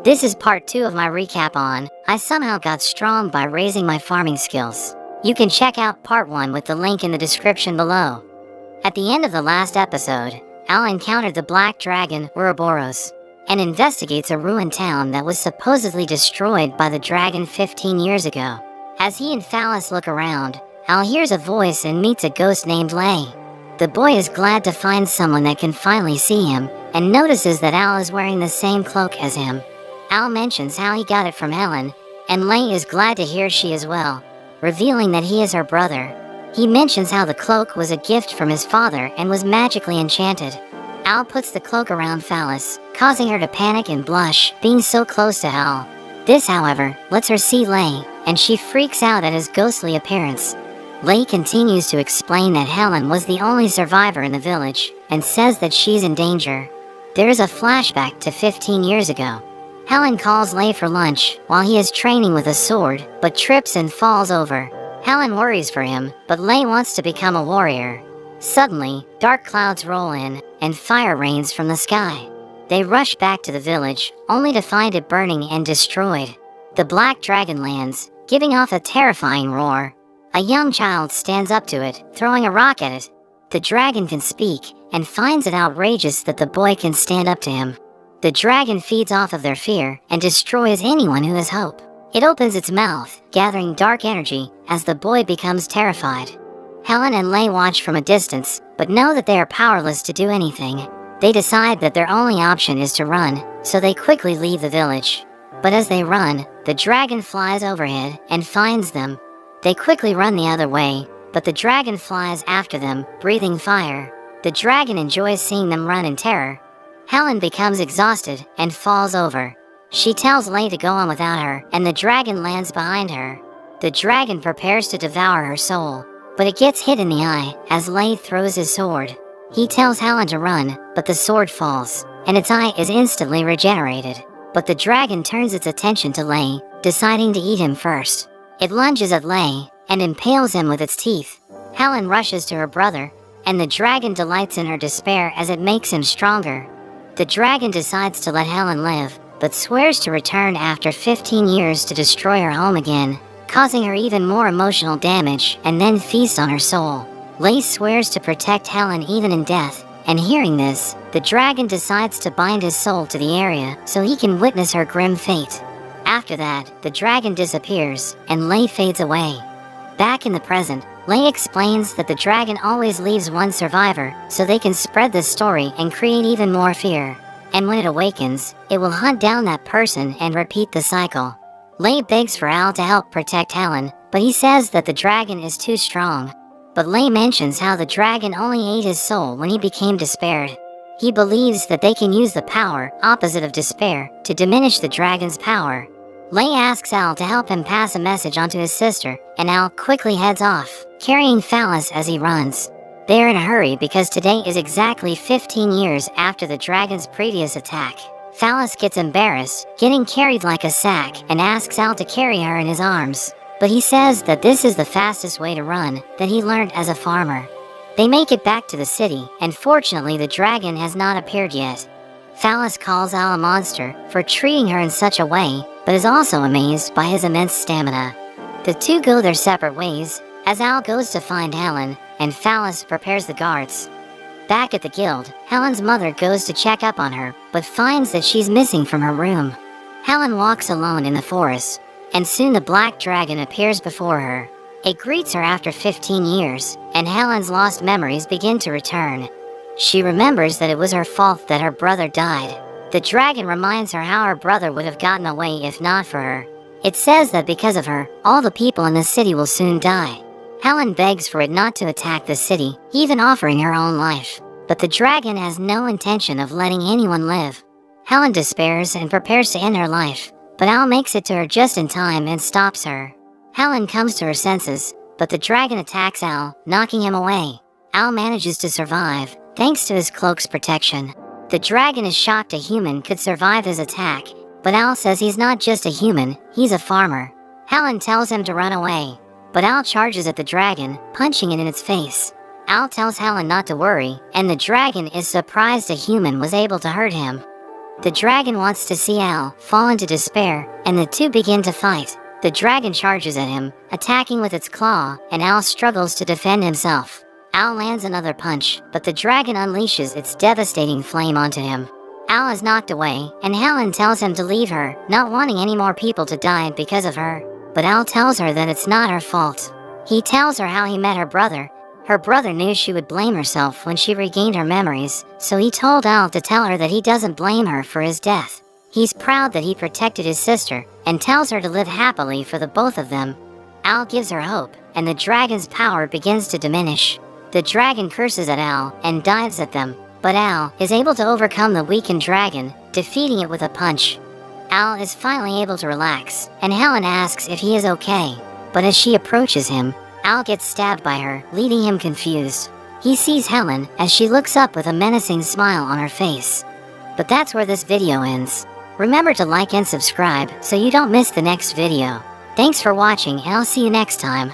This is part 2 of my recap on I somehow got strong by raising my farming skills. You can check out part 1 with the link in the description below. At the end of the last episode, Al encountered the Black Dragon Ouroboros and investigates a ruined town that was supposedly destroyed by the dragon 15 years ago. As he and Phallus look around, Al hears a voice and meets a ghost named Lay. The boy is glad to find someone that can finally see him, and notices that Al is wearing the same cloak as him. Al mentions how he got it from Helen, and Lay is glad to hear she is well, revealing that he is her brother. He mentions how the cloak was a gift from his father and was magically enchanted. Al puts the cloak around Phallus, causing her to panic and blush, being so close to Al. This, however, lets her see Lay, and she freaks out at his ghostly appearance. Lay continues to explain that Helen was the only survivor in the village, and says that she's in danger. There is a flashback to 15 years ago. Helen calls Lay for lunch while he is training with a sword, but trips and falls over. Helen worries for him, but Lay wants to become a warrior. Suddenly, dark clouds roll in, and fire rains from the sky. They rush back to the village, only to find it burning and destroyed. The Black Dragon lands, giving off a terrifying roar. A young child stands up to it, throwing a rock at it. The dragon can speak, and finds it outrageous that the boy can stand up to him. The dragon feeds off of their fear, and destroys anyone who has hope. It opens its mouth, gathering dark energy, as the boy becomes terrified. Helen and Lay watch from a distance, but know that they are powerless to do anything. They decide that their only option is to run, so they quickly leave the village. But as they run, the dragon flies overhead and finds them. They quickly run the other way, but the dragon flies after them, breathing fire. The dragon enjoys seeing them run in terror. Helen becomes exhausted and falls over. She tells Lay to go on without her, and the dragon lands behind her. The dragon prepares to devour her soul, but it gets hit in the eye as Lay throws his sword. He tells Helen to run, but the sword falls, and its eye is instantly regenerated. But the dragon turns its attention to Lay, deciding to eat him first. It lunges at Lay, and impales him with its teeth. Helen rushes to her brother, and the dragon delights in her despair as it makes him stronger. The dragon decides to let Helen live, but swears to return after 15 years to destroy her home again, causing her even more emotional damage, and then feast on her soul. Lay swears to protect Helen even in death, and hearing this, the dragon decides to bind his soul to the area so he can witness her grim fate. After that, the dragon disappears, and Lay fades away. Back in the present, Lay explains that the dragon always leaves one survivor, so they can spread this story and create even more fear. And when it awakens, it will hunt down that person and repeat the cycle. Lay begs for Al to help protect Helen, but he says that the dragon is too strong. But Lay mentions how the dragon only ate his soul when he became despaired. He believes that they can use the power, opposite of despair, to diminish the dragon's power. Lay asks Al to help him pass a message on to his sister, and Al quickly heads off, carrying Phallus as he runs. They are in a hurry because today is exactly 15 years after the dragon's previous attack. Phallus gets embarrassed, getting carried like a sack, and asks Al to carry her in his arms. But he says that this is the fastest way to run, that he learned as a farmer. They make it back to the city, and fortunately the dragon has not appeared yet. Phallus calls Al a monster for treating her in such a way, but is also amazed by his immense stamina. The two go their separate ways, as Al goes to find Helen, and Phallus prepares the guards. Back at the guild, Helen's mother goes to check up on her, but finds that she's missing from her room. Helen walks alone in the forest, and soon the Black Dragon appears before her. It greets her after 15 years, and Helen's lost memories begin to return. She remembers that it was her fault that her brother died. The dragon reminds her how her brother would have gotten away if not for her. It says that because of her, all the people in the city will soon die. Helen begs for it not to attack the city, even offering her own life. But the dragon has no intention of letting anyone live. Helen despairs and prepares to end her life, but Al makes it to her just in time and stops her. Helen comes to her senses, but the dragon attacks Al, knocking him away. Al manages to survive, thanks to his cloak's protection. The dragon is shocked a human could survive his attack, but Al says he's not just a human, he's a farmer. Helen tells him to run away, but Al charges at the dragon, punching it in its face. Al tells Helen not to worry, and the dragon is surprised a human was able to hurt him. The dragon wants to see Al fall into despair, and the two begin to fight. The dragon charges at him, attacking with its claw, and Al struggles to defend himself. Al lands another punch, but the dragon unleashes its devastating flame onto him. Al is knocked away, and Helen tells him to leave her, not wanting any more people to die because of her. But Al tells her that it's not her fault. He tells her how he met her brother. Her brother knew she would blame herself when she regained her memories, so he told Al to tell her that he doesn't blame her for his death. He's proud that he protected his sister, and tells her to live happily for the both of them. Al gives her hope, and the dragon's power begins to diminish. The dragon curses at Al and dives at them, but Al is able to overcome the weakened dragon, defeating it with a punch. Al is finally able to relax, and Helen asks if he is okay. But as she approaches him, Al gets stabbed by her, leaving him confused. He sees Helen as she looks up with a menacing smile on her face. But that's where this video ends. Remember to like and subscribe so you don't miss the next video. Thanks for watching, and I'll see you next time.